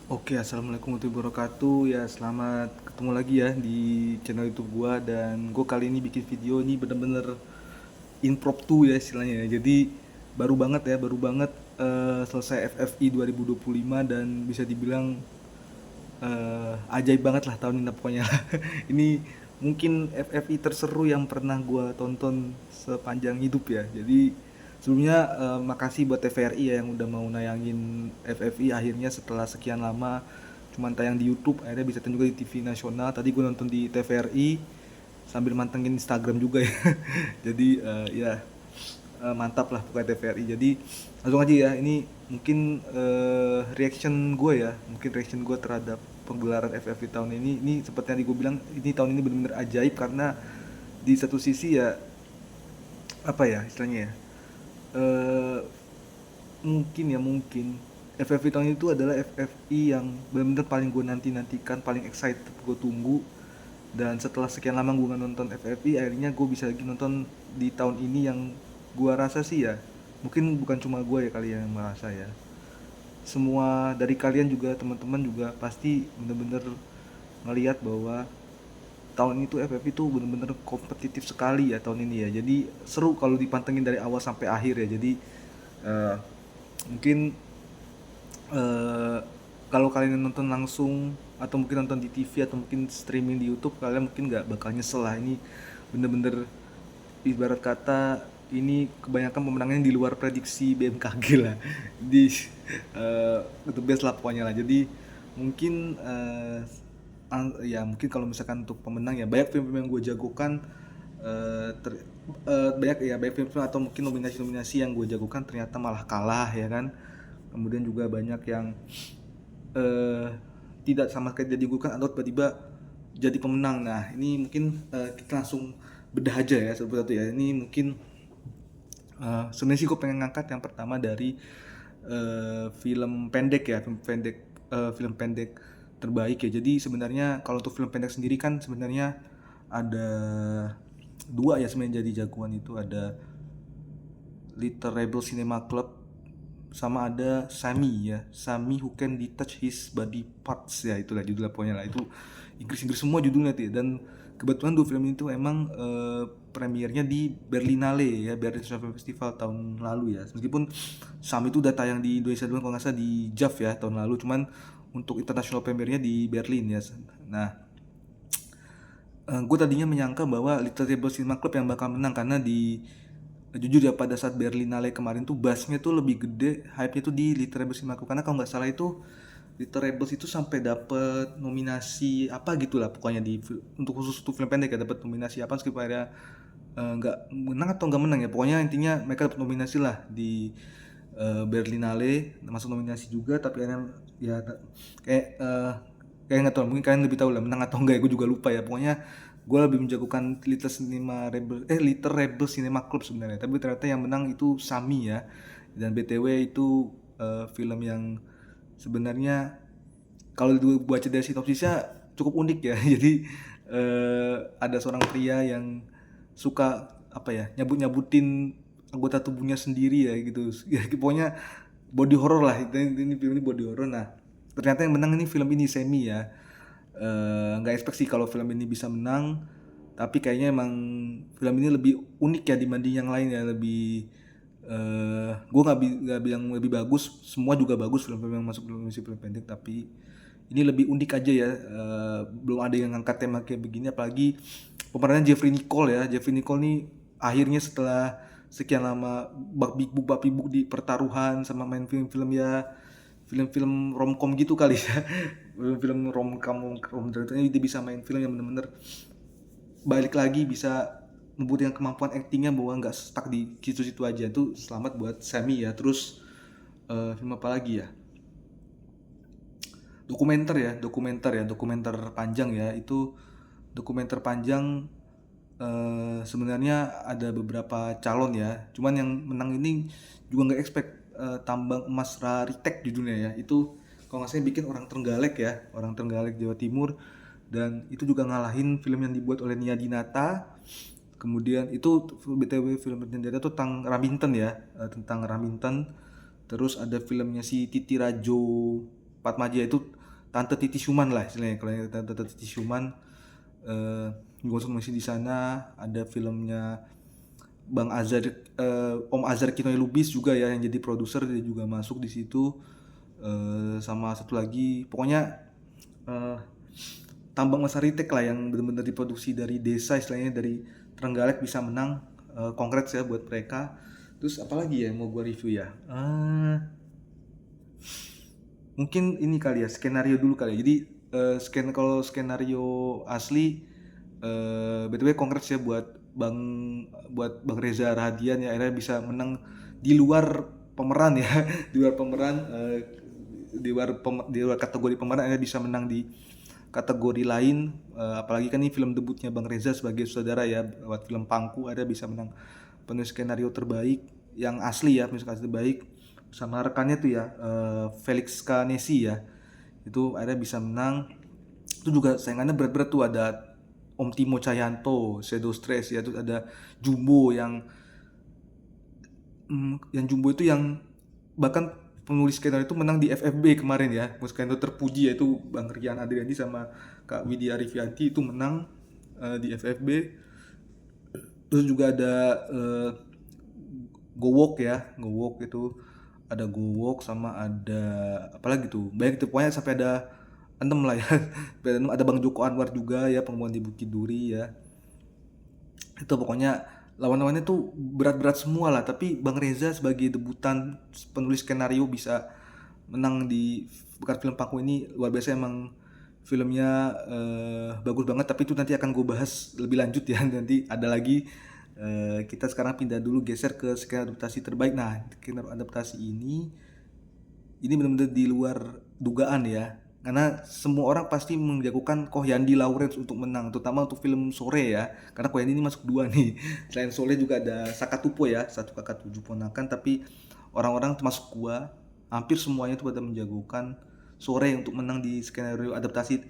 Oke, assalamualaikum warahmatullahi wabarakatuh. Ya, selamat ketemu lagi ya di channel YouTube gua, dan gua kali ini bikin video ini bener-bener impromptu ya istilahnya ya. Jadi baru banget selesai FFI 2025, dan bisa dibilang ajaib banget lah tahun ini pokoknya. Ini mungkin FFI terseru yang pernah gua tonton sepanjang hidup ya. Jadi sebelumnya makasih buat TVRI ya yang udah mau nayangin FFI akhirnya setelah sekian lama cuman tayang di YouTube, akhirnya bisa tayang juga di TV nasional. Tadi gue nonton di TVRI sambil mantengin Instagram juga ya. Jadi ya mantap lah pokoknya TVRI. Jadi langsung aja ya, ini mungkin reaction gue terhadap penggelaran FFV tahun ini seperti yang tadi gue bilang, ini tahun ini benar-benar ajaib karena di satu sisi ya, apa ya istilahnya ya, eh mungkin FFV tahun itu adalah FFI yang benar-benar paling gue nantikan, paling excited gue tunggu. Dan setelah sekian lama gue nggak nonton FFI, akhirnya gue bisa lagi nonton di tahun ini yang gue rasa sih ya, mungkin bukan cuma gue ya kali yang merasa ya, semua dari kalian juga, teman-teman juga pasti bener-bener ngelihat bahwa tahun ini tuh FFP tuh bener-bener kompetitif sekali ya tahun ini ya. Jadi seru kalau dipantengin dari awal sampai akhir ya. Jadi eh, mungkin eh, kalau kalian nonton langsung atau mungkin nonton di TV atau mungkin streaming di YouTube, kalian mungkin nggak bakal nyesel lah. Ini bener-bener ibarat kata ini kebanyakan pemenangnya di luar prediksi BMKG lah. Di the best lah pokoknya lah. Jadi mungkin ya mungkin kalau misalkan untuk pemenang ya banyak film-film yang gue jagokan, banyak film-film atau mungkin nominasi-nominasi yang gue jagokan ternyata malah kalah ya kan. Kemudian juga banyak yang eh, tidak sama sekali diragukan atau tiba-tiba jadi pemenang. Nah ini mungkin kita langsung bedah aja ya satu-satu ya. Ini mungkin sebenarnya sih gue pengen ngangkat yang pertama dari film pendek ya, film pendek terbaik ya. Jadi sebenarnya kalau untuk film pendek sendiri kan sebenarnya ada dua ya sebenarnya jadi jagoan, itu ada Little Rebel Cinema Club sama ada Sammy ya, Sammy Who Can Detach His Body Parts ya, itulah judulnya pokoknya lah. Itu Inggris-Inggris semua judulnya tuh ya. Dan kebetulan dua film itu emang premiernya di Berlinale ya, Berlin Film Festival tahun lalu ya. Meskipun Sammy itu udah tayang di Indonesia dulu kalau nggak salah di JAV ya tahun lalu, cuman untuk international premiernya di Berlin ya. Nah, gue tadinya menyangka bahwa Little Rebel Cinema Club yang bakal menang karena jujur ya pada saat Berlinale kemarin tuh bassnya tuh lebih gede, hype-nya tuh di Little Rebels Cinema Club, karena kalau nggak salah itu Little Rebels itu sampai dapet nominasi apa gitulah pokoknya untuk khusus untuk film pendek ya, dapat nominasi apa meskipun akhirnya nggak menang atau nggak menang ya, pokoknya intinya mereka dapat nominasi lah di Berlinale, masuk nominasi juga. Tapi akhirnya ya kayak kayak nggak tahu, mungkin kalian lebih tahu lah menang atau enggak ya, gue juga lupa ya. Pokoknya gue lebih menjagokan Little Rebel Cinema Club sebenarnya, tapi ternyata yang menang itu Sami ya. Dan BTW itu film yang sebenarnya kalau baca dari sinopsisnya cukup unik ya. Jadi ada seorang pria yang suka apa ya, nyabut-nyabutin anggota tubuhnya sendiri ya gitu. Ya, pokoknya body horror lah. Ini film ini body horror. Nah, ternyata yang menang ini film ini Semi ya. Nggak expect sih kalau film ini bisa menang, tapi kayaknya emang film ini lebih unik ya dibanding yang lain ya, lebih gue nggak bilang lebih bagus, semua juga bagus film-film yang masuk dalam film pendek, tapi ini lebih unik aja ya. Belum ada yang ngangkat tema kayak begini, apalagi pemerannya Jeffrey Nicole ya. Jeffrey Nicole nih akhirnya setelah sekian lama babi bu di pertaruhan sama main film-film ya, film-film romcom gitu kali ya. Film-film rom drama, dia bisa main film yang bener-bener balik lagi, bisa membuktikan kemampuan aktingnya bahwa nggak stuck di situ-situ aja. Itu selamat buat Sammy ya. Terus film apa lagi ya, dokumenter panjang ya. Itu dokumenter panjang, sebenarnya ada beberapa calon ya, cuman yang menang ini juga nggak expect. Tambang Emas Raritek judulnya ya. Itu kalau nggak salah bikin orang Trenggalek ya, orang Trenggalek Jawa Timur. Dan itu juga ngalahin film yang dibuat oleh Nia Dinata. Kemudian itu BTW film Dinata itu tentang Raminten ya, tentang Raminten. Terus ada filmnya si Titi Rajo Fatmajaya itu Tante Titi Sjuman lah istilahnya, kalau yang Tante Titi Sjuman masih di sana. Ada filmnya Bang Azhar, Om Azhar Kinoy Lubis juga ya yang jadi produser, dia juga masuk di situ. Sama satu lagi pokoknya Tambang Mas Haritek lah yang benar-benar diproduksi dari desa istilahnya, dari Trenggalek, bisa menang. Congrats ya buat mereka. Terus apalagi ya yang mau gue review ya, mungkin ini kali ya, skenario dulu kali ya. Jadi kalau skenario asli, btw congrats ya buat Bang Reza Rahadian ya, akhirnya bisa menang di luar pemeran ya di luar pemeran, di luar kategori pemeran, akhirnya bisa menang di kategori lain. Apalagi kan ini film debutnya Bang Reza sebagai sutradara ya, lewat film Pangku ada bisa menang penulis skenario terbaik yang asli ya, penulis skenario terbaik, sama rekannya tuh ya, Felix Kanesi ya, itu ada bisa menang. Itu juga saingannya berat-berat tuh, ada Om Timo Cahyanto, Shadow Stress ya, terus ada Jumbo yang Jumbo itu yang bahkan penulis skenario itu menang di FFB kemarin ya, skenario terpuji, yaitu Bang Rian Adriani sama Kak Widya Arifianti itu menang di FFB. Terus juga ada Gowok ya, Gowok itu ada Gowok, sama ada apalagi tuh, baik itu pokoknya sampai ada 6 lah ya ada Bang Joko Anwar juga ya, Pengepungan di Bukit Duri ya. Itu pokoknya lawan-lawannya tuh berat-berat semua lah, tapi Bang Reza sebagai debutan penulis skenario bisa menang di bukan film Pangku ini luar biasa emang. Filmnya bagus banget, tapi itu nanti akan gue bahas lebih lanjut ya nanti ada lagi. Kita sekarang pindah dulu, geser ke skenario adaptasi terbaik. Nah, skenario adaptasi ini benar-benar di luar dugaan ya, karena semua orang pasti menjagokan Kohyandi Lawrence untuk menang, terutama untuk film Sore ya, karena Kohyandi ini masuk 2 nih. Selain Sore juga ada Sakatupo ya, Satu Kakak Tujuh Ponakan, tapi orang-orang termasuk gua hampir semuanya itu pada menjagokan Sore untuk menang di skenario adaptasi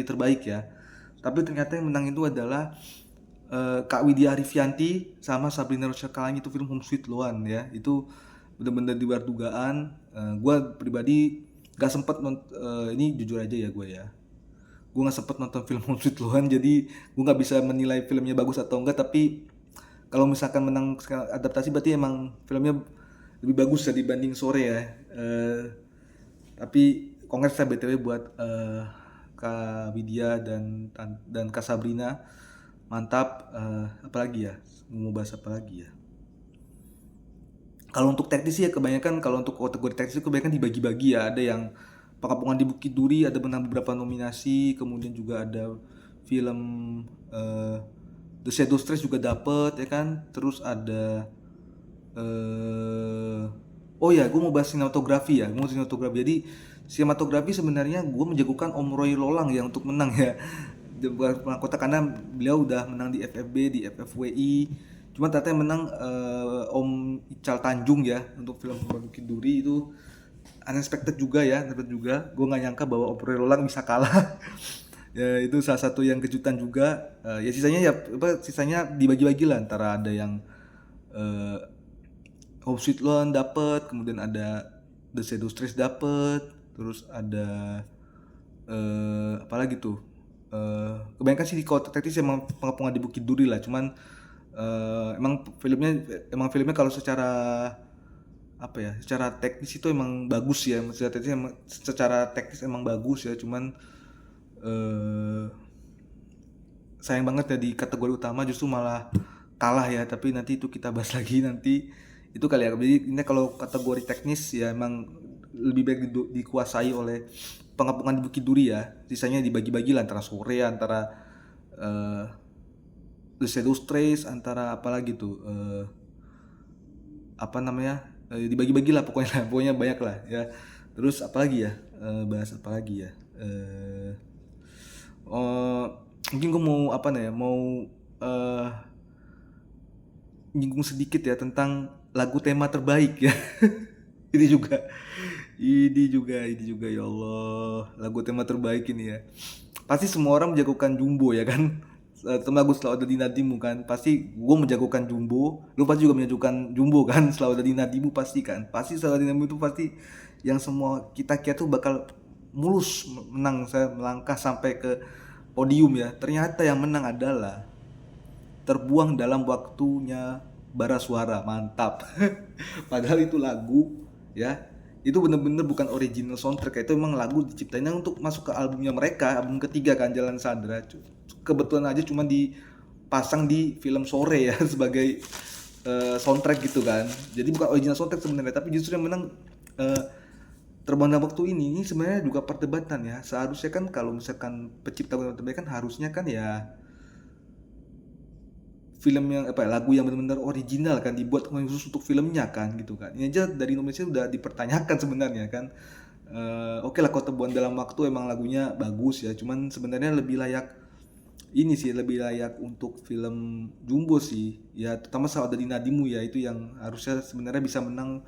terbaik ya. Tapi ternyata yang menang itu adalah Kak Widya Arifianti sama Sabrina Rocha Kalangi, itu film Home Sweet Loan ya. Itu benar-benar di luar dugaan. Gue pribadi gak sempet ini jujur aja ya gue ya, gue gak sempet nonton film Home Sweet Loan, jadi gue gak bisa menilai filmnya bagus atau enggak. Tapi kalau misalkan menang adaptasi berarti emang filmnya lebih bagus ya dibanding Sore ya. Tapi kongres saya BTW buat Kak Widya dan Kak Sabrina, mantap. Apalagi ya, mau bahas apa lagi ya. Kalau untuk teknis ya kebanyakan, kalau untuk kategori teknis kebanyakan dibagi-bagi ya. Ada yang Pengepungan di Bukit Duri ada menang beberapa nominasi, kemudian juga ada film The Shadow Stress juga dapet ya kan. Terus ada oh ya, gue mau bahas sinematografi ya. Jadi sinematografi sebenarnya gue menjagokan Om Roy Lolang ya untuk menang ya. Kota, karena beliau udah menang di FFB, di FFWI. Cuma ternyata yang menang Om Ical Tanjung ya untuk film Bukit Duri. Itu unexpected juga ya, dapat juga. Gue nggak nyangka bahwa Om Roy Lolang bisa kalah. Ya itu salah satu yang kejutan juga. Ya sisanya dibagi-bagi lah, antara ada yang Home Sweet Loan dapet, kemudian ada The Shadow Stress dapet, terus ada apalagi tuh, kebanyakan sih di kota teknis emang Pengepungan di Bukit Duri lah. Cuman emang filmnya kalau secara apa ya, secara teknis itu emang bagus ya, secara teknis emang bagus ya. Cuman sayang banget ya di kategori utama justru malah kalah ya. Tapi nanti itu kita bahas lagi nanti itu kali ya. Jadi ini kalau kategori teknis ya emang lebih baik dikuasai oleh Pengepungan di Bukit Duri ya. Sisanya dibagi-bagi lah, antara Sore, antara The Shadow Stress, antara apalagi tuh apa namanya, dibagi-bagi lah pokoknya pokoknya banyak lah ya. Terus apalagi ya, bahas apa lagi ya, mungkin gue mau apa nih ya, mau nyinggung sedikit ya tentang lagu tema terbaik ya. ini juga ya Allah, lagu tema terbaik ini ya. Pasti semua orang menjagokan Jumbo ya kan. Lagu Selalu Ada di Nadimu kan, pasti gue menjagokan Jumbo, lu pasti juga menjagokan Jumbo kan. Selalu Ada di Nadimu pasti kan, pasti Selalu Ada di Nadimu itu pasti yang semua kita kira tuh bakal mulus menang, saya melangkah sampai ke podium ya. Ternyata yang menang adalah Terbuang Dalam Waktunya Bara Suara. Mantap. Padahal itu lagu ya, itu bener-bener bukan original soundtrack, itu emang lagu diciptainnya untuk masuk ke albumnya mereka, album ketiga kan, Jalan Sandra. Kebetulan aja cuma dipasang di film sore ya sebagai soundtrack gitu kan. Jadi bukan original soundtrack sebenarnya, tapi justru yang menang eh, Terbang Dalam Waktu ini sebenarnya juga perdebatan ya. Seharusnya kan kalau misalkan pencipta film terbaik kan harusnya kan ya film yang apa ya, lagu yang benar-benar original kan, dibuat khusus untuk filmnya kan gitu kan. Ini aja dari Indonesia udah dipertanyakan sebenarnya kan. Oke lah, Kota Buang Dalam Waktu emang lagunya bagus ya, cuman sebenarnya lebih layak ini sih, lebih layak untuk film Jumbo sih ya, terutama Saat Ada di Nadimu ya, itu yang harusnya sebenarnya bisa menang.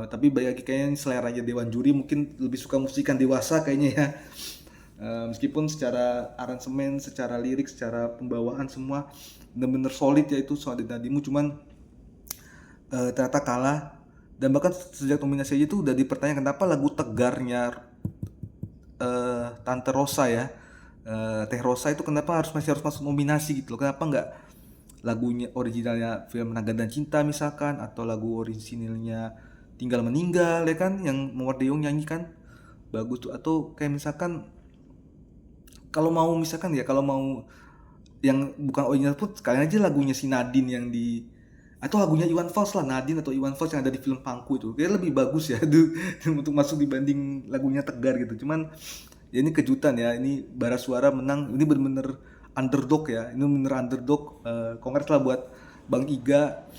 Tapi bagi kayaknya seleranya Dewan Juri mungkin lebih suka musikan dewasa kayaknya ya. Meskipun secara aransemen, secara lirik, secara pembawaan semua bener-bener solid ya itu Soal Nadimu, cuman ternyata kalah. Dan bahkan sejak nominasi aja itu udah dipertanyakan kenapa lagu tegarnya Tante Rosa ya, Teh Rosa itu kenapa masih harus masuk nominasi gitu loh. Kenapa nggak lagunya originalnya film Naga dan Cinta misalkan, atau lagu orisinilnya Tinggal Meninggal ya kan, yang Mawar Deong nyanyikan bagus tuh. Atau kayak misalkan kalau mau misalkan ya, kalau mau yang bukan original pun sekalian aja lagunya si Nadine yang di, atau lagunya Iwan Fals lah, Nadine atau Iwan Fals yang ada di film Pangku itu kayak lebih bagus ya tuh untuk masuk dibanding lagunya Tegar gitu. Cuman ya ini kejutan ya, ini Bara Suara menang, ini bener-bener underdog ya, ini bener underdog. Kongres lah buat Bang Iga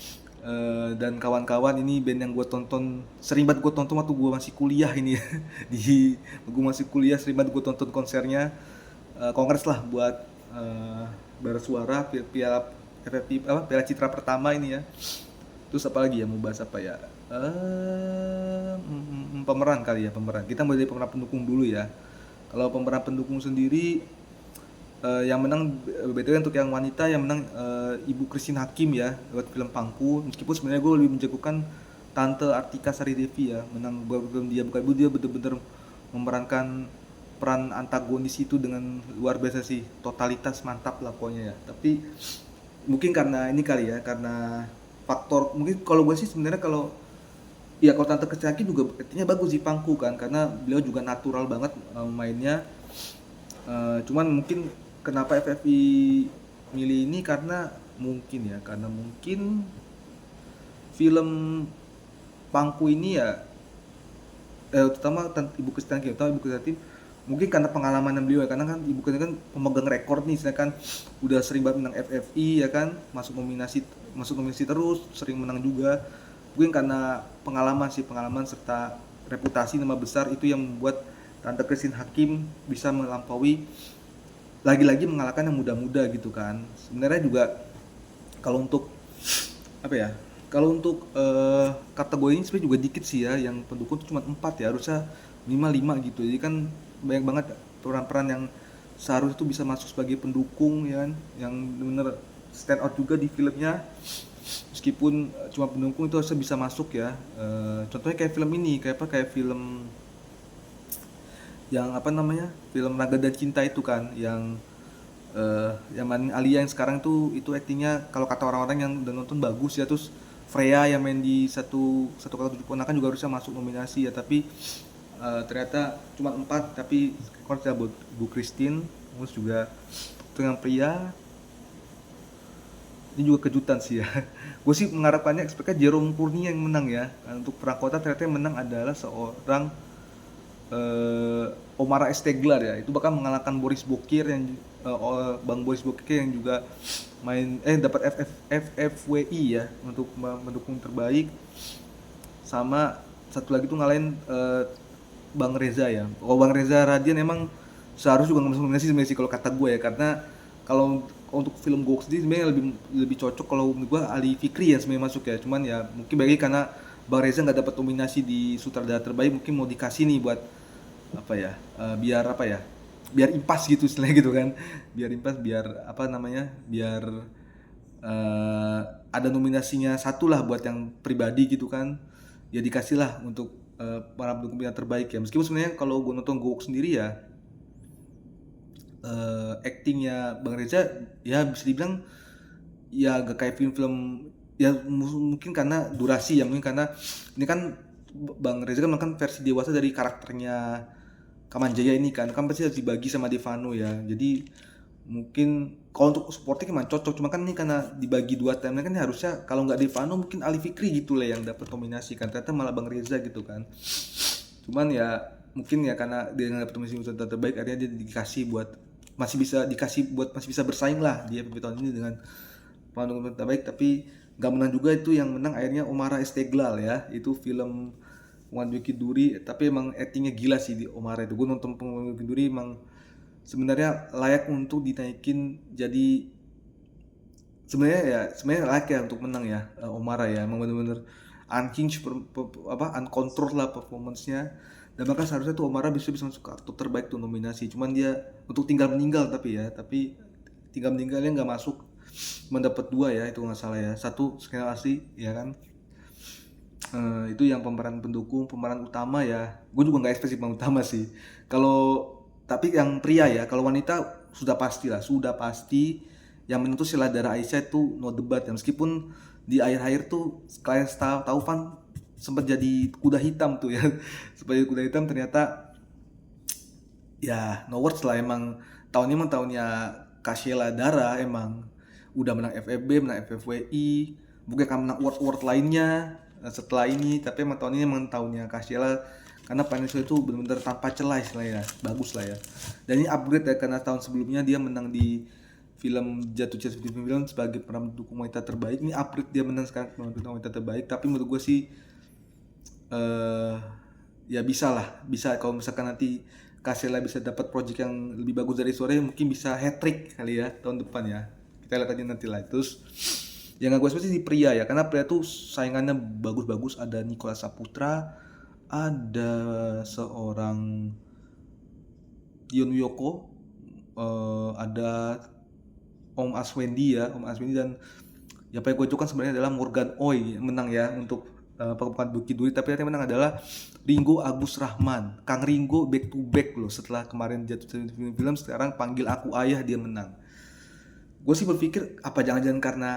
dan kawan-kawan. Ini band yang gue tonton, sering banget gue tonton waktu gue masih kuliah ini ya. Di gue masih kuliah sering banget gue tonton konsernya. Kongres lah buat Bara Suara, piala FFP apa, Piala Citra pertama ini ya. Terus apa lagi ya, mau bahas apa ya? Pemeran kali ya, pemeran. Kita mulai dari pemeran pendukung dulu ya. Kalau pemeran pendukung sendiri, yang menang BTW untuk yang wanita, yang menang Ibu Christine Hakim ya lewat film Pangku. Meskipun sebenarnya gue lebih menjagokan Tante Artika Sari Devi ya, menang film Dia Bukan Ibu. Dia bener-bener memerankan peran antagonis itu dengan luar biasa sih, totalitas mantap lah pokoknya ya. Tapi mungkin karena ini kali ya, karena faktor mungkin, kalau gue sih sebenarnya kalau ya, kalau Tante Kecaki juga artinya bagus di Pangku kan, karena beliau juga natural banget mainnya. Cuman mungkin kenapa FFI milih ini karena mungkin ya, karena mungkin film Pangku ini ya, terutama Ibu Kristianti, terutama Ibu Kristianti, mungkin karena pengalaman beliau ya, karena kan Ibu Kristianti kan pemegang rekor nih, sedangkan udah sering banget menang FFI ya kan, masuk nominasi terus, sering menang juga. Mungkin karena pengalaman sih, pengalaman serta reputasi nama besar itu yang membuat Tante Christine Hakim bisa melampaui, lagi-lagi mengalahkan yang muda-muda gitu kan. Sebenarnya juga kalau untuk apa ya, kalau untuk kategori ini sebenarnya juga dikit sih ya, yang pendukung itu cuma 4 ya, harusnya minimal 5 gitu. Jadi kan banyak banget peran-peran yang seharusnya itu bisa masuk sebagai pendukung ya kan, yang benar stand out juga di filmnya. Meskipun cuma pendukung itu harusnya bisa masuk ya. Contohnya kayak film ini, kayak apa, kayak film yang apa namanya, film Naga dan Cinta itu kan, yang main Alia yang sekarang tuh, itu aktingnya kalau kata orang-orang yang udah nonton bagus ya. Terus Freya yang main di satu kata tujuh ponakan juga harusnya masuk nominasi ya, tapi ternyata cuma 4. Tapi konser buat Bu Christine, terus juga itu yang pria, ini juga kejutan sih ya. Gue sih mengharapkannya, expect Jerome Kurnia yang menang ya. Untuk peran kota ternyata yang menang adalah seorang Omar Esteglar ya. Itu bahkan mengalahkan Boris Bokir yang Bang Boris Bokir yang juga dapat FFWI ya untuk mendukung terbaik. Sama satu lagi tuh ngalahin Bang Reza ya. Kalau Bang Reza Radian emang seharusnya juga nggak masuk nominasi sebenarnya sih kalau kata gue ya, karena kalau untuk film Ghost sendiri sebenarnya lebih cocok kalau menurut gue Ali Fikri ya sebenarnya masuk ya. Cuman ya mungkin bagi karena Bang Reza nggak dapat nominasi di sutradara terbaik, mungkin mau dikasih nih buat apa ya, biar apa ya, biar impas gitu istilahnya gitu kan, biar impas, biar apa namanya, biar ada nominasinya satu lah buat yang pribadi gitu kan, ya dikasih lah untuk para pendukung bintang terbaik ya. Meskipun sebenarnya kalau gue nonton Gowok sendiri ya, actingnya Bang Reza ya bisa dibilang ya agak kayak film-film ya, mungkin karena durasi ya, mungkin karena ini kan Bang Reza kan makan versi dewasa dari karakternya Kamanjaya ini kan pasti harus dibagi sama Devano ya. Jadi mungkin kalau untuk supporting emang cocok, cuma kan ini karena dibagi dua timeline kan harusnya kalau nggak Devano mungkin Ali Fikri gitu lah yang dapat nominasi kan, ternyata malah Bang Reza gitu kan. Cuman ya mungkin ya karena dia nggak dapat nominasi usaha terbaik, akhirnya dia dikasih buat masih bisa bersaing lah di FFP tahun ini dengan penghargaan terbaik, tapi nggak menang juga. Itu yang menang akhirnya Omara Esteglal ya, itu film Wan Yuki Duri, tapi emang actingnya gila sih di Omara itu. Gue nonton Wan Yuki Duri emang sebenarnya layak untuk dinaikin jadi, sebenarnya layak ya untuk menang ya. Omara ya emang bener-bener unhinged, uncontrolled lah performance-nya, dan bahkan seharusnya tuh Omara bisa masuk aktor terbaik tuh nominasi, cuman dia untuk tinggal meninggal tapi tinggal meninggalnya nggak masuk, mendapat 2 ya itu nggak salah ya, 1 skenario asli ya kan. Itu yang pemeran pendukung. Pemeran utama ya gue juga nggak ekspresi pemeran utama sih kalau, tapi yang pria ya. Kalau wanita sudah pasti yang menentu Sheila Dara Aisyah, itu no debat ya, meskipun di akhir-akhir tuh kalian tahu kan sempat jadi kuda hitam tuh ya sebagai kuda hitam, ternyata ya no words lah. Emang tahunnya Kak Sheila Dara, emang udah menang FFB, menang FFWI, bukan kan menang award lainnya setelah ini, tapi emang tahun ini emang tahunnya Kak Sheila karena financial itu benar-benar tanpa celah lah ya, bagus lah ya. Dan ini upgrade ya, karena tahun sebelumnya dia menang di film Jatuh Cinta Film sebagai peran pendukung wanita terbaik. Ini upgrade, dia menang sekarang peran pendukung wanita terbaik, tapi menurut gue sih ya bisa kalau misalkan nanti Kasela bisa dapat project yang lebih bagus dari Sore, mungkin bisa hat trick kali ya tahun depan ya. Kita lihat aja nanti lah. Terus yang gue suka sih di pria ya, karena pria tuh saingannya bagus-bagus. Ada Nicholas Saputra, ada seorang Yoon Yoko, ada Om Aswendi dan yang paling gue kan sebenarnya adalah Morgan Oey menang ya untuk Pengembangan Bukit Duri, tapi yang menang adalah Ringo Agus Rahman. Kang Ringo back to back loh, setelah kemarin jatuh film, sekarang Panggil Aku Ayah dia menang. Gue sih berpikir apa jangan-jangan karena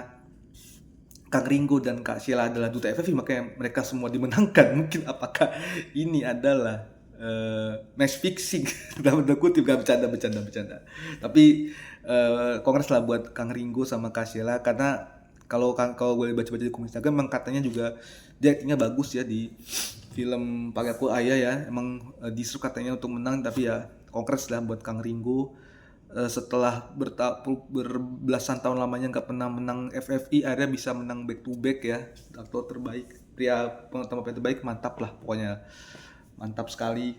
Kang Ringo dan Kak Sheila adalah duta FFV makanya mereka semua dimenangkan. Mungkin apakah ini adalah match fixing dalam tanda kutip, gak bercanda. Tapi kongres lah buat Kang Ringo sama Kak Sheila, karena kalau gue baca-baca di komen Instagram emang katanya juga dia aktingnya bagus ya di film Panggil Aku Ayah ya. Emang disuruh katanya untuk menang, tapi ya kongres lah buat Kang Ringo. Setelah berbelasan tahun lamanya nggak pernah menang FFI, akhirnya bisa menang back to back ya, aktor terbaik, pria terbaik. Mantap lah pokoknya, mantap sekali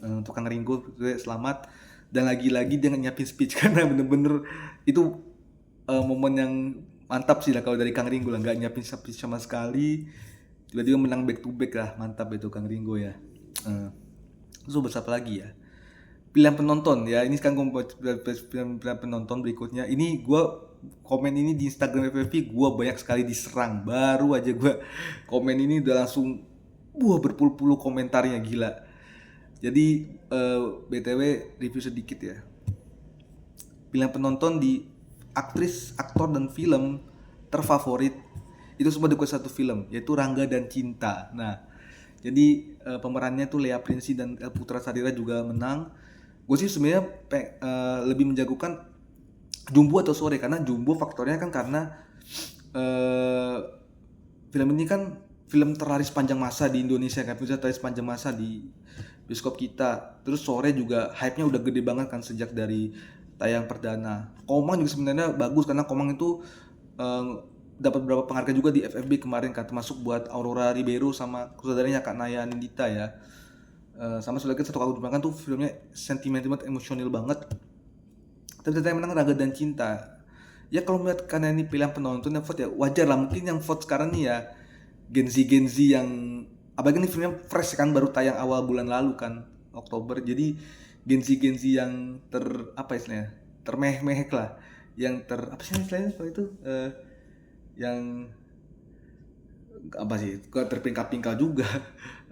untuk Kang Ringo, selamat. Dan lagi-lagi dia nyiapin speech karena bener-bener itu momen yang mantap sih lah kalau dari Kang Ringo lah, nggak nyiapin speech sama sekali, tiba-tiba menang back to back lah, mantap itu Kang Ringo ya. Terus berapa lagi ya pilihan penonton ya, ini sekarang gue pilihan penonton berikutnya. Ini gue komen ini di Instagram FFP, gue banyak sekali diserang. Baru aja gue komen ini udah langsung berpuluh-puluh komentarnya, gila. Jadi BTW review sedikit ya. Pilihan penonton di aktris, aktor, dan film terfavorit itu semua di satu film, yaitu Rangga dan Cinta. Nah, jadi pemerannya tuh Lea Prinsi dan Putra Sadira juga menang. Gue sih sebenarnya lebih menjagokan Jumbo atau Sore, karena Jumbo faktornya kan karena film ini kan film terlaris panjang masa di Indonesia kan, bisa terlaris panjang masa di bioskop kita. Terus Sore juga hype-nya udah gede banget kan sejak dari tayang perdana. Komang juga sebenarnya bagus karena Komang itu dapat beberapa penghargaan juga di FFB kemarin kan, termasuk buat Aurora Ribeiro sama saudaranya Kak Naya Nindita ya. Sama lagi satu kali dimakan tuh filmnya sentimental, emosional banget. Tapi ternyata menang Raga dan Cinta. Ya kalau melihat karena ini pilihan penonton yang vote ya wajar lah. Mungkin yang vote sekarang nih ya Gen Z yang, apalagi ini filmnya fresh kan, baru tayang awal bulan lalu kan, Oktober. Jadi Gen Z yang termeh-mehek lah, yang apa sih istilahnya kalau itu yang apa sih, terpingkal-pingkal juga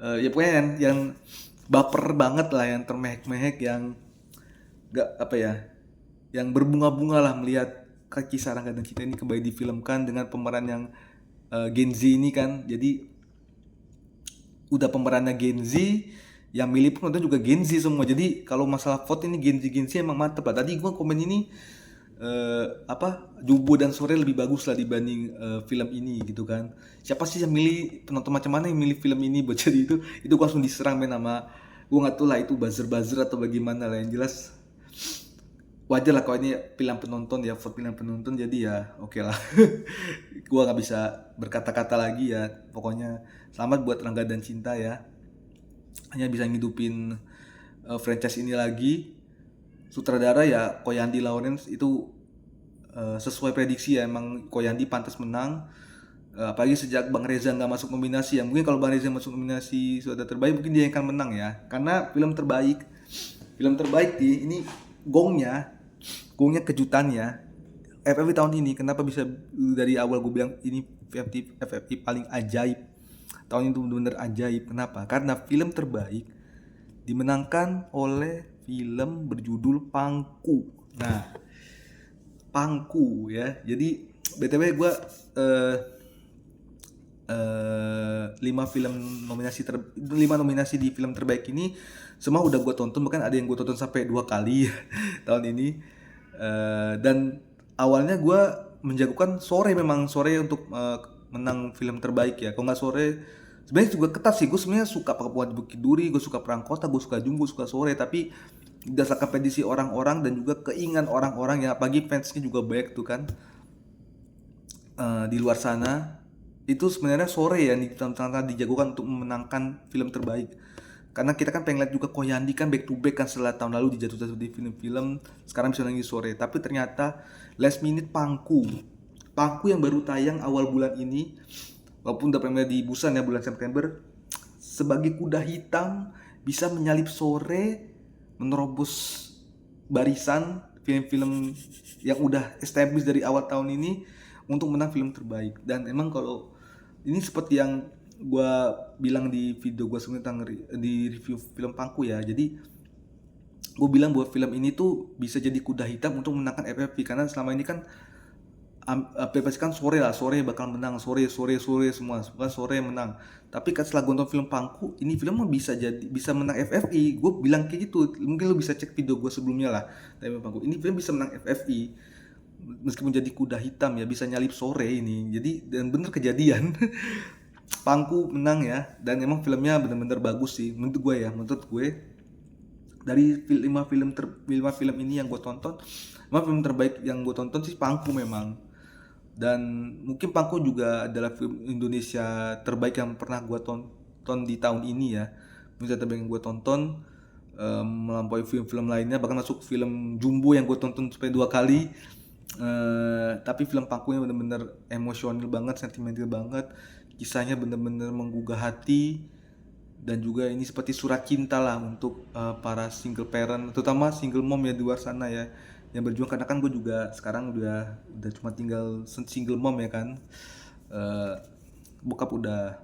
Ya pokoknya yang baper banget lah, yang termehek-mehek, yang gak apa ya, yang berbunga-bunga lah melihat kisah Rangga dan Cinta ini kembali difilmkan dengan pemeran yang Gen Z ini kan. Jadi udah pemerannya Gen Z, yang milih pun juga Gen Z semua. Jadi kalau masalah vote ini Gen Z emang mantep lah. Tadi gua komen ini Jubo dan Sore lebih bagus lah dibanding film ini gitu kan. Siapa sih yang milih, penonton macam mana yang milih film ini buat jadi itu gua langsung diserang men sama, gua nggak tahu lah itu buzzer atau bagaimana lah, yang jelas wajar lah kalau ini film penonton ya, vote film penonton, jadi ya oke lah. Gua nggak bisa berkata-kata lagi ya, pokoknya selamat buat Rangga dan Cinta ya, hanya bisa ngidupin franchise ini lagi. Sutradara ya Koyandi Lawrence, itu sesuai prediksi ya, emang Koyandi pantas menang. Apalagi sejak Bang Reza nggak masuk nominasi ya, mungkin kalau Bang Reza masuk nominasi sutradara terbaik mungkin dia yang akan menang ya, karena film terbaik ini gongnya kejutannya FFI tahun ini. Kenapa bisa dari awal gue bilang ini FFI paling ajaib tahun ini, tuh bener-bener ajaib. Kenapa? Karena film terbaik dimenangkan oleh film berjudul Pangku. Nah, Pangku ya. Jadi BTW gue 5 nominasi di film terbaik ini semua udah gue tonton, bahkan ada yang gue tonton sampai 2 kali tahun ini. Dan awalnya gue menjagokan Sore, memang Sore untuk menang film terbaik ya. Kalau nggak Sore sebenarnya juga ketat sih. Gue sebenarnya suka Pakubuhan Bukit Duri, gue suka Perang Kota, gue suka Jumbo, suka Sore, tapi berdasarkan prediksi orang-orang dan juga keinginan orang-orang ya, apalagi fansnya juga banyak tuh kan di luar sana, itu sebenarnya Sore ya dijagokan untuk memenangkan film terbaik. Karena kita kan pengen lihat juga Koyandi kan back to back kan, setelah tahun lalu dijatuh-jatuh di film-film, sekarang bisa lagi Sore. Tapi ternyata last minute Pangku yang baru tayang awal bulan ini, walaupun udah premier di Busan ya bulan September, sebagai kuda hitam bisa menyalip Sore, menerobos barisan film-film yang udah established dari awal tahun ini untuk menang film terbaik. Dan emang kalau ini seperti yang gue bilang di video gue sebelumnya tentang di review film Pangku ya, jadi gue bilang bahwa film ini tuh bisa jadi kuda hitam untuk menangkan FFP, karena selama ini kan kan Sore bakal menang, Sore semua Sore menang. Tapi kan setelah gue nonton film Pangku, ini film bisa menang FFI. Gue bilang kayak gitu, mungkin lo bisa cek video gue sebelumnya lah dari Pangku, ini film bisa menang FFI meskipun jadi kuda hitam ya, bisa nyalip Sore ini. Jadi dan bener kejadian. Pangku menang ya, dan emang filmnya bener-bener bagus sih menurut gue. Dari 5 film ini yang gue tonton, 5 film terbaik yang gue tonton sih Pangku memang. Dan mungkin Pangku juga adalah film Indonesia terbaik yang pernah gue tonton di tahun ini ya. Indonesia terbaik yang gue tonton, melampaui film-film lainnya, bahkan masuk film Jumbo yang gue tonton sampai 2 kali. Tapi film Pangkunya bener-bener emosional banget, sentimental banget, kisahnya bener-bener menggugah hati. Dan juga ini seperti surat cinta lah untuk para single parent, terutama single mom ya di luar sana ya, yang berjuang. Karena kan gue juga sekarang udah cuma tinggal single mom ya kan, bokap udah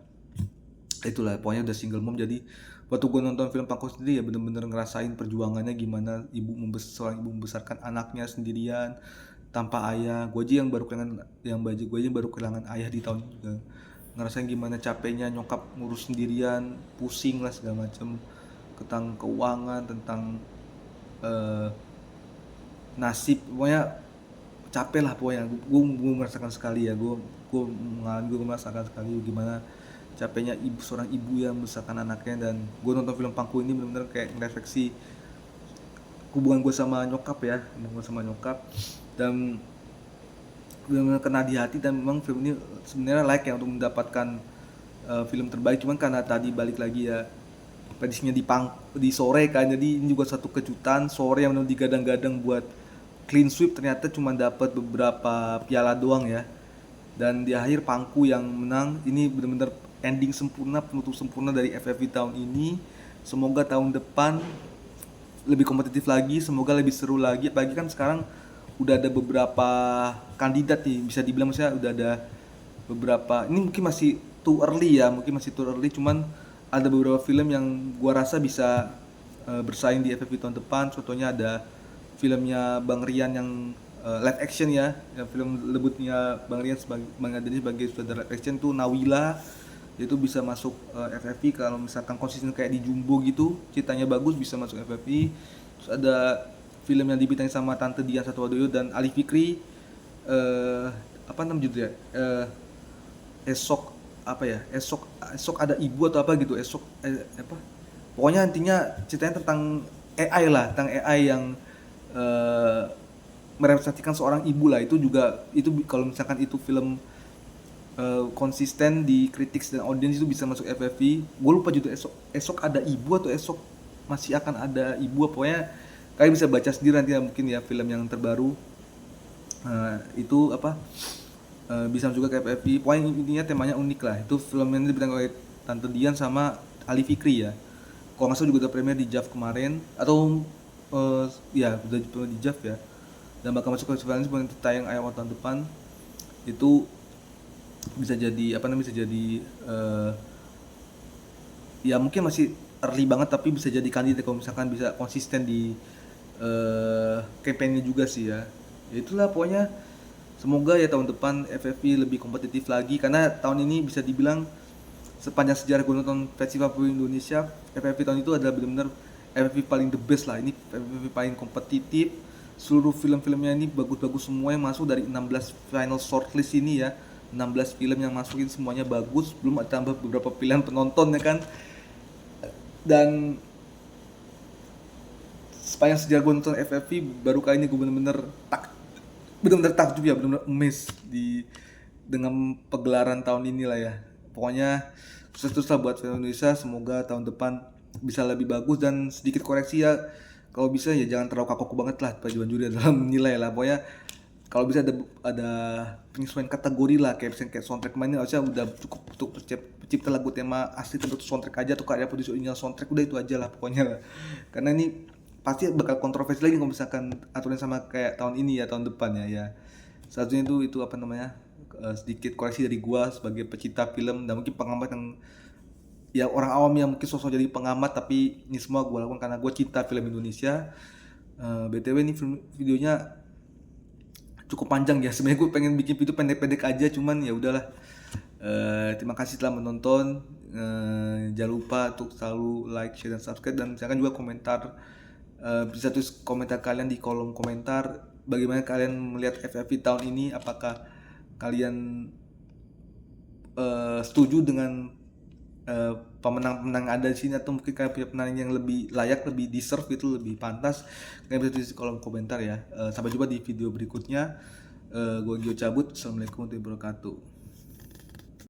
itulah pokoknya udah single mom. Jadi waktu gue nonton film Pangku sendiri ya bener-bener ngerasain perjuangannya, gimana seorang ibu membesarkan anaknya sendirian tanpa ayah. Gue aja yang baru kehilangan ayah di tahun ini juga ngerasain gimana capeknya nyokap ngurus sendirian, pusing lah segala macem tentang keuangan, tentang nasib, pokoknya capek lah pokoknya. Gue merasakan sekali ya, gue merasakan sekali gimana capeknya seorang ibu yang membesarkan anaknya. Dan gue nonton film Pangku ini benar-benar kayak ngerefleksi hubungan gue sama nyokap ya, dan benar-benar kena di hati. Dan memang film ini sebenarnya layak ya untuk mendapatkan film terbaik, cuman karena tadi balik lagi ya prediksinya di Sore kan, jadi ini juga satu kejutan. Sore yang benar digadang-gadang buat clean sweep ternyata cuma dapat beberapa piala doang ya. Dan di akhir Pangku yang menang. Ini benar-benar ending sempurna, penutup sempurna dari FFV tahun ini. Semoga tahun depan lebih kompetitif lagi, semoga lebih seru lagi. Apalagi kan sekarang udah ada beberapa kandidat nih, bisa dibilang maksudnya udah ada beberapa, ini mungkin masih too early, cuman ada beberapa film yang gua rasa bisa bersaing di FFP tahun depan. Contohnya ada filmnya Bang Rian yang live action ya, yang film debutnya Bang Rian sebagai Bang Adani sebagai sutradara live action tuh Nawila. Itu bisa masuk FFP kalau misalkan konsisten kayak di Jumbo gitu, ceritanya bagus bisa masuk FFP. Terus ada film yang dibintangi sama Tante Dian Sastrawdoyo dan Ali Fikri, apa namanya judulnya? Esok apa ya? Esok ada ibu atau apa gitu. Esok apa? Pokoknya intinya ceritanya tentang AI lah, tentang AI yang eh, merepresentasikan seorang ibu lah. Itu juga itu kalau misalkan itu film konsisten di kritik dan audiens itu bisa masuk FFV. Gue lupa judul esok ada ibu atau esok masih akan ada ibu. Pokoknya kalian bisa baca sendiri nanti ya, mungkin ya film yang terbaru. Itu apa bisa juga ke FFV. Pokoknya intinya temanya unik lah. Itu film yang dibintang oleh Tante Dian sama Ali Fikri ya. Kalau nggak salah juga udah premier di JAV kemarin atau ya udah premier di JAV ya. Dan bakal masuk ke festival ini sebelum tayang awal tahun depan. Itu bisa jadi apa namanya, bisa jadi ya mungkin masih early banget tapi bisa jadi kandidat kalau misalkan bisa konsisten di campaign-nya juga sih ya. Ya itulah pokoknya, semoga ya tahun depan FFP lebih kompetitif lagi karena tahun ini bisa dibilang sepanjang sejarah gue nonton Festival Film Indonesia, FFP tahun itu adalah benar-benar FFP paling the best lah. Ini FFP paling kompetitif, seluruh film-filmnya ini bagus-bagus semua yang masuk dari 16 final shortlist ini ya. 16 film yang masukin semuanya bagus, belum tambah beberapa pilihan penonton ya kan. Dan sepanjang sejarah gue nonton FFP baru kali ini gue bener-bener takjub ya, bener-bener amazed di dengan pegelaran tahun ini lah ya. Pokoknya sukses terus lah buat film Indonesia, semoga tahun depan bisa lebih bagus dan sedikit koreksi ya. Kalau bisa ya jangan terlalu kaku banget lah tujuan juri dalam menilai lah. Pokoknya kalau bisa ada penyesuaian kategori lah, kayak misalnya kayak soundtrack kemarin harusnya udah cukup untuk pencipta lagu tema asli terbentuk soundtrack aja atau karya produksi original soundtrack, udah itu aja lah pokoknya lah. Karena ini pasti bakal kontroversi lagi kalau misalkan aturan sama kayak tahun ini ya, tahun depan ya. Satunya itu apa namanya, sedikit koreksi dari gua sebagai pecinta film dan mungkin pengamat yang ya orang awam yang mungkin sosok jadi pengamat, tapi ini semua gua lakukan karena gua cinta film Indonesia. BTW ini videonya cukup panjang ya, sebenarnya gue pengen bikin video pendek-pendek aja cuman ya udahlah. Terima kasih telah menonton. Jangan lupa untuk selalu like, share dan subscribe, dan misalkan juga komentar. Bisa tulis komentar kalian di kolom komentar bagaimana kalian melihat FFP tahun ini, apakah kalian setuju dengan pemenang-pemenang ada di sini atau mungkin kalian punya pemenang yang lebih layak, lebih deserve gitu, lebih pantas. Kalian bisa tulis di kolom komentar ya. Sampai jumpa di video berikutnya. Gue Gio cabut. Assalamualaikum warahmatullahi wabarakatuh.